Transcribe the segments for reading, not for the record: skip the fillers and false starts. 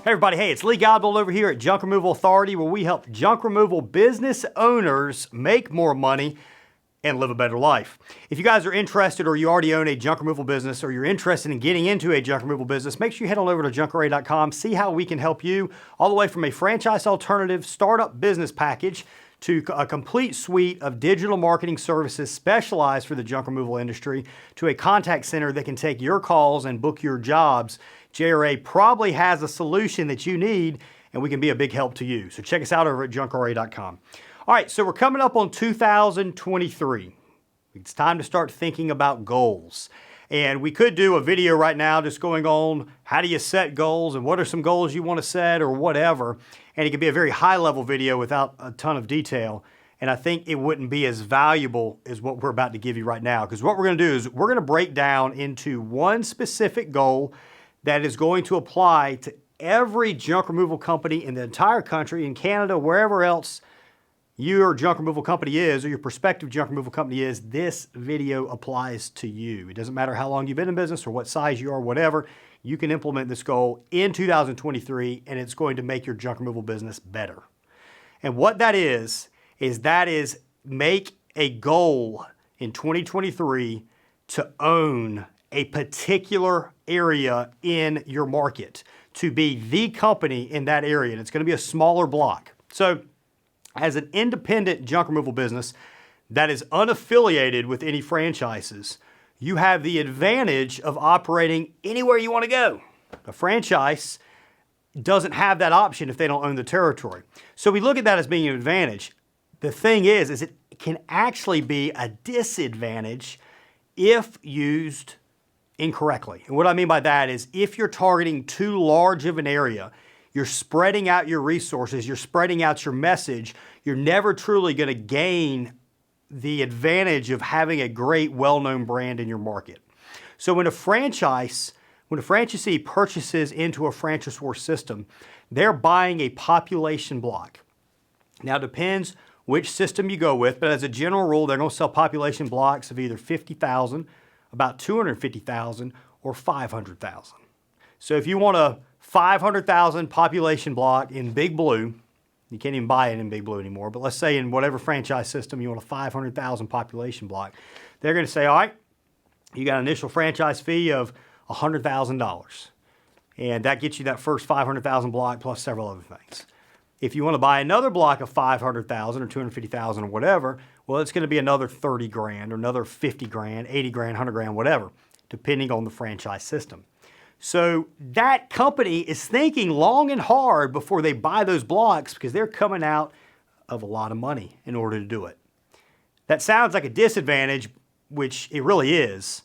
Hey everybody, hey, it's Lee Godbold over here at Junk Removal Authority, where we help junk removal business owners make more money and live a better life. If you guys are interested, or you already own a junk removal business, or you're interested in getting into a junk removal business, make sure you head on over to junkarray.com, see how we can help you, all the way from a franchise alternative startup business package to a complete suite of digital marketing services specialized for the junk removal industry, to a contact center that can take your calls and book your jobs. JRA probably has a solution that you need, and we can be a big help to you. So check us out over at junkarray.com. All right, so we're coming up on 2023. It's time to start thinking about goals. And we could do a video right now just going on how do you set goals and what are some goals you want to set or whatever. And it could be a very high level video without a ton of detail. And I think it wouldn't be as valuable as what we're about to give you right now. Because what we're going to do is we're going to break down into one specific goal that is going to apply to every junk removal company in the entire country, in Canada, wherever else your junk removal company is, or your prospective junk removal company is. This video applies to you. It doesn't matter how long you've been in business or what size you are, whatever. You can implement this goal in 2023, and it's going to make your junk removal business better. And what that is make a goal in 2023 to own a particular area in your market, to be the company in that area. And it's going to be a smaller block. So as an independent junk removal business that is unaffiliated with any franchises, you have the advantage of operating anywhere you want to go. A franchise doesn't have that option if they don't own the territory. So we look at that as being an advantage. The thing is it can actually be a disadvantage if used incorrectly. And what I mean by that is if you're targeting too large of an area, you're spreading out your resources, you're spreading out your message, you're never truly going to gain the advantage of having a great, well-known brand in your market. So when a franchisee purchases into a franchisor system, they're buying a population block. Now it depends which system you go with, but as a general rule, they're going to sell population blocks of either 50,000, about 250,000, or 500,000. So if you want a 500,000 population block in Big Blue, you can't even buy it in Big Blue anymore, but let's say in whatever franchise system you want a 500,000 population block, they're going to say, all right, you got an initial franchise fee of $100,000. And that gets you that first 500,000 block plus several other things. If you want to buy another block of 500,000 or 250,000 or whatever, well, it's going to be another 30 grand or another 50 grand, 80 grand, 100 grand, whatever, depending on the franchise system. So that company is thinking long and hard before they buy those blocks, because they're coming out of a lot of money in order to do it. That sounds like a disadvantage, which it really is,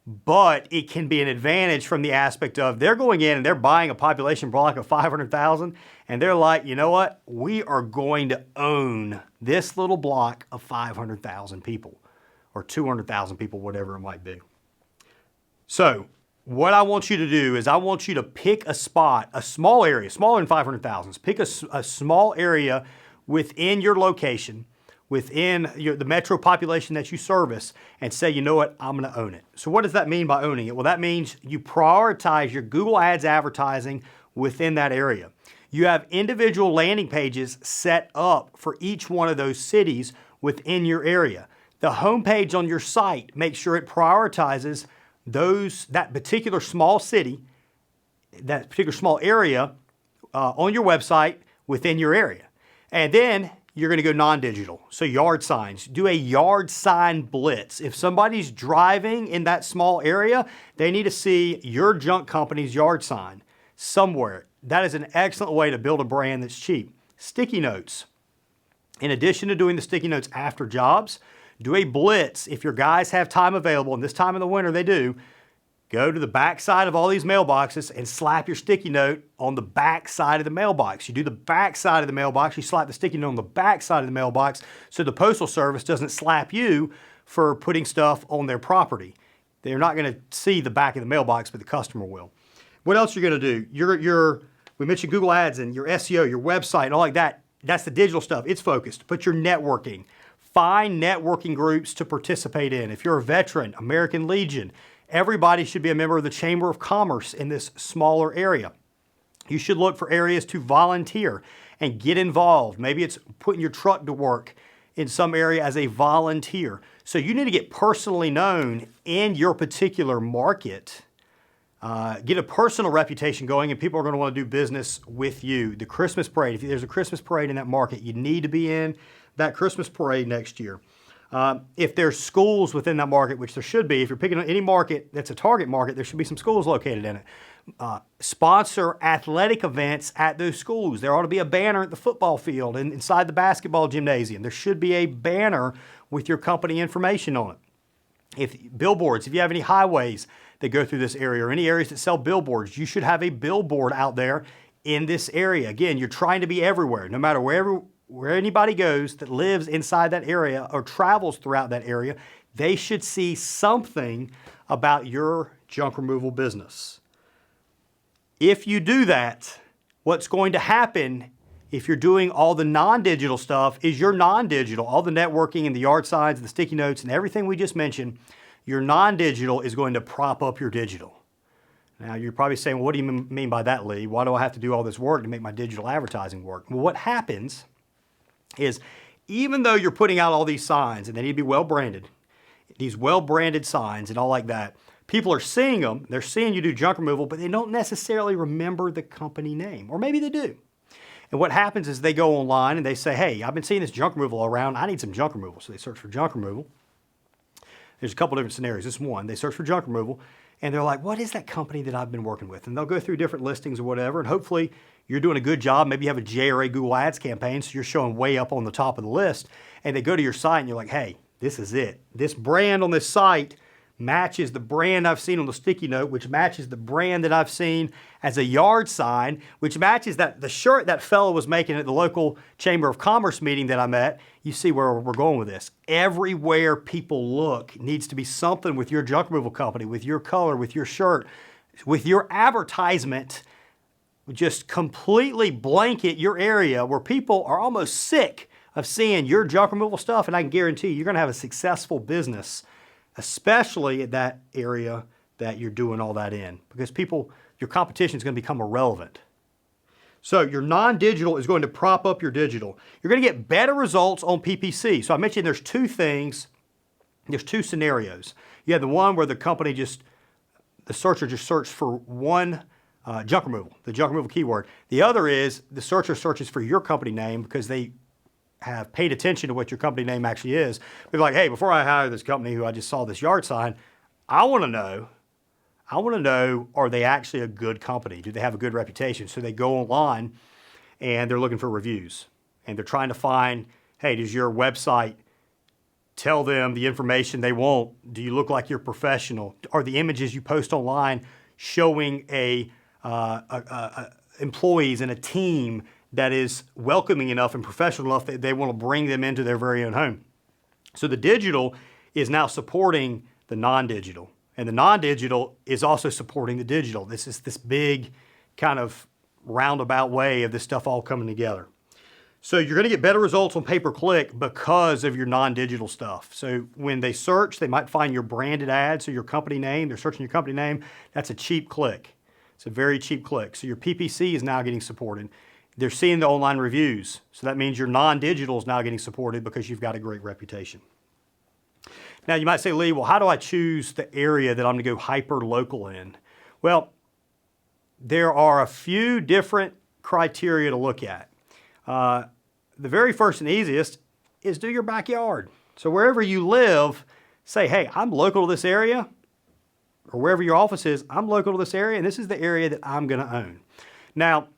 but it can be an advantage from the aspect of they're going in and they're buying a population block of 500,000, and they're like, you know what? We are going to own this little block of 500,000 people or 200,000 people, whatever it might be. So what I want you to do is I want you to pick a spot, a small area, smaller than 500,000. Pick a small area within your location, within the metro population that you service, and say, you know what, I'm going to own it. So what does that mean by owning it? Well, that means you prioritize your Google Ads advertising within that area. You have individual landing pages set up for each one of those cities within your area. The homepage on your site, make sure it prioritizes that particular small city, that particular small area on your website within your area. And then you're going to go non-digital. So yard signs. Do a yard sign blitz. If somebody's driving in that small area, they need to see your junk company's yard sign somewhere. That is an excellent way to build a brand that's cheap. Sticky notes. In addition to doing the sticky notes after jobs, do a blitz. If your guys have time available, and this time in the winter they do, go to the back side of all these mailboxes and slap your sticky note on the back side of the mailbox. You do the back side of the mailbox, you slap the sticky note on the back side of the mailbox so the Postal Service doesn't slap you for putting stuff on their property. They're not going to see the back of the mailbox, but the customer will. What else you're going to do? We mentioned Google Ads and your SEO, your website, and all like that. That's the digital stuff. It's focused. Put your networking. Find networking groups to participate in. If you're a veteran, American Legion, everybody should be a member of the Chamber of Commerce in this smaller area. You should look for areas to volunteer and get involved. Maybe it's putting your truck to work in some area as a volunteer. So you need to get personally known in your particular market. Get a personal reputation going, and people are going to want to do business with you. The Christmas parade, if there's a Christmas parade in that market, you need to be in that Christmas parade next year. If there's schools within that market, which there should be, if you're picking on any market that's a target market, there should be some schools located in it. Sponsor athletic events at those schools. There ought to be a banner at the football field and inside the basketball gymnasium. There should be a banner with your company information on it. If billboards, if you have any highways that go through this area or any areas that sell billboards, you should have a billboard out there in this area. Again, you're trying to be everywhere, no matter where anybody goes that lives inside that area or travels throughout that area, they should see something about your junk removal business. If you do that, what's going to happen if you're doing all the non-digital stuff is your non-digital, all the networking and the yard signs, the sticky notes and everything we just mentioned, your non-digital is going to prop up your digital. Now you're probably saying, well, what do you mean by that, Lee? Why do I have to do all this work to make my digital advertising work? Well, what happens is even though you're putting out all these signs and they need to be well branded, these well branded signs and all like that, people are seeing them, they're seeing you do junk removal, but they don't necessarily remember the company name, or maybe they do. And what happens is they go online and they say, hey, I've been seeing this junk removal around, I need some junk removal. So they search for junk removal. There's a couple different scenarios. This is one, they search for junk removal and they're like, what is that company that I've been working with? And they'll go through different listings or whatever, and hopefully you're doing a good job. Maybe you have a JRA Google Ads campaign, so you're showing way up on the top of the list, and they go to your site and you're like, hey, this is it. This brand on this site matches the brand I've seen on the sticky note, which matches the brand that I've seen as a yard sign, which matches the shirt that fellow was making at the local Chamber of Commerce meeting that I'm at. You see where we're going with this. Everywhere people look needs to be something with your junk removal company, with your color, with your shirt, with your advertisement. Just completely blanket your area where people are almost sick of seeing your junk removal stuff, and I can guarantee you're going to have a successful business, especially at that area that you're doing all that in, because your competition is going to become irrelevant. So your non-digital is going to prop up your digital. You're going to get better results on PPC. So I mentioned there's two scenarios. You have the one where the searcher just searched for one junk removal, the junk removal keyword. The other is the searcher searches for your company name because they have paid attention to what your company name actually is. They're like, hey, before I hire this company who I just saw this yard sign, I want to know, are they actually a good company? Do they have a good reputation? So they go online and they're looking for reviews. And they're trying to find, hey, does your website tell them the information they want? Do you look like you're professional? Are the images you post online showing employees and a team that is welcoming enough and professional enough that they want to bring them into their very own home? So the digital is now supporting the non-digital, and the non-digital is also supporting the digital. This is this big kind of roundabout way of this stuff all coming together. So you're going to get better results on pay-per-click because of your non-digital stuff. So when they search, they might find your branded ad, so your company name, they're searching your company name. That's a cheap click. It's a very cheap click. So your PPC is now getting supported. They're seeing the online reviews. So that means your non-digital is now getting supported because you've got a great reputation. Now you might say, Lee, well, how do I choose the area that I'm going to go hyper-local in? Well, there are a few different criteria to look at. The very first and easiest is do your backyard. So wherever you live, say, hey, I'm local to this area, or wherever your office is, I'm local to this area, and this is the area that I'm going to own. Now,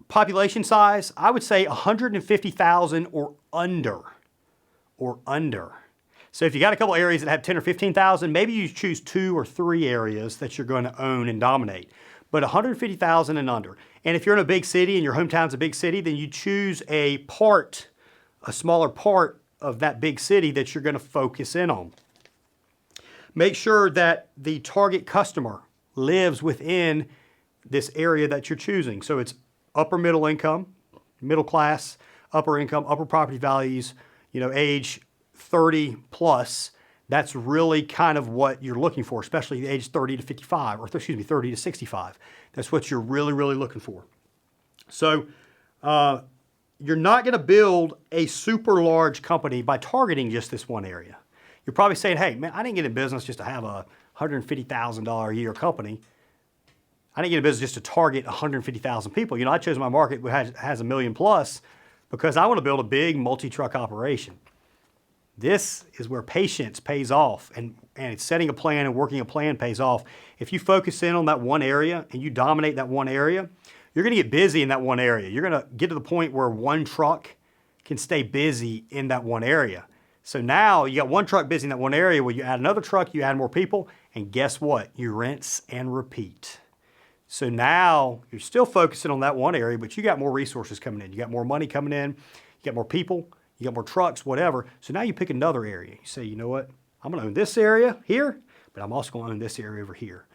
population size, I would say 150,000 or under. So if you got a couple areas that have 10 or 15,000, maybe you choose 2 or 3 areas that you're going to own and dominate. But 150,000 and under. And if you're in a big city and your hometown's a big city, then you choose a smaller part of that big city that you're going to focus in on. Make sure that the target customer lives within this area that you're choosing. So it's upper middle income, middle class, upper income, upper property values, age 30 plus. That's really kind of what you're looking for, especially the age 30 to 55, or excuse me, 30 to 65. That's what you're really, really looking for. So you're not going to build a super large company by targeting just this one area. You're probably saying, hey, man, I didn't get in business just to have a $150,000 a year company. I didn't get in business just to target 150,000 people. You know, I chose my market that has a million plus because I want to build a big multi-truck operation. This is where patience pays off, and it's setting a plan and working a plan pays off. If you focus in on that one area and you dominate that one area, you're going to get busy in that one area. You're going to get to the point where one truck can stay busy in that one area. So now you got one truck busy in that one area where you add another truck, you add more people, and guess what? You rinse and repeat. So now you're still focusing on that one area, but you got more resources coming in. You got more money coming in, you got more people, you got more trucks, whatever. So now you pick another area. You say, you know what? I'm going to own this area here, but I'm also going to own this area over here.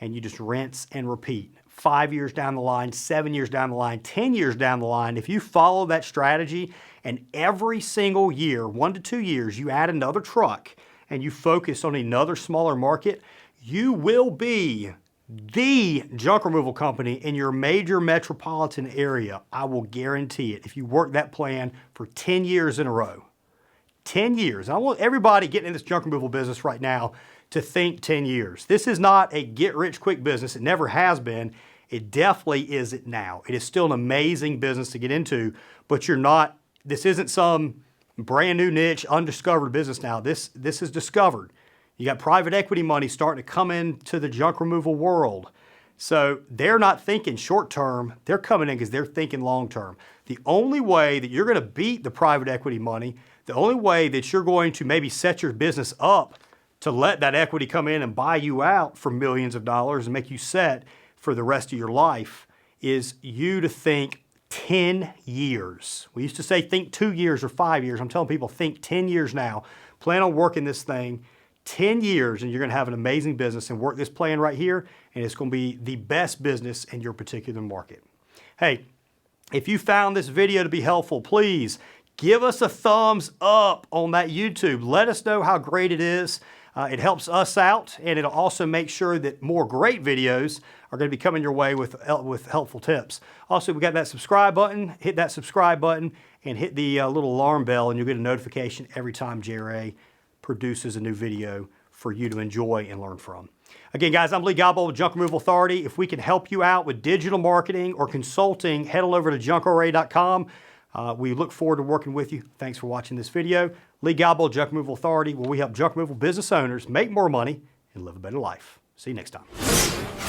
And you just rinse and repeat. 5 years down the line, 7 years down the line, 10 years down the line, if you follow that strategy and every single year, 1 to 2 years, you add another truck and you focus on another smaller market, you will be the junk removal company in your major metropolitan area. I will guarantee it if you work that plan for 10 years in a row. 10 years. I want everybody getting in this junk removal business right now to think 10 years. This is not a get-rich-quick business. It never has been. It definitely isn't now. It is still an amazing business to get into, but this isn't some brand new niche, undiscovered business now. This is discovered. You got private equity money starting to come into the junk removal world. So they're not thinking short term, they're coming in because they're thinking long term. The only way that you're going to beat the private equity money, the only way that you're going to maybe set your business up to let that equity come in and buy you out for millions of dollars and make you set for the rest of your life is you to think 10 years. We used to say think 2 years or 5 years. I'm telling people think 10 years now. Plan on working this thing 10 years and you're going to have an amazing business, and work this plan right here and it's going to be the best business in your particular market. Hey, if you found this video to be helpful, please give us a thumbs up on that YouTube. Let us know how great it is. It helps us out, and it'll also make sure that more great videos are going to be coming your way with helpful tips. Also, we got that subscribe button. Hit that subscribe button and hit the little alarm bell, and you'll get a notification every time JRA produces a new video for you to enjoy and learn from. Again, guys, I'm Lee Godbolt with Junk Removal Authority. If we can help you out with digital marketing or consulting, head on over to junkra.com. We look forward to working with you. Thanks for watching this video. Lee Godbolt, Junk Removal Authority, where we help junk removal business owners make more money and live a better life. See you next time.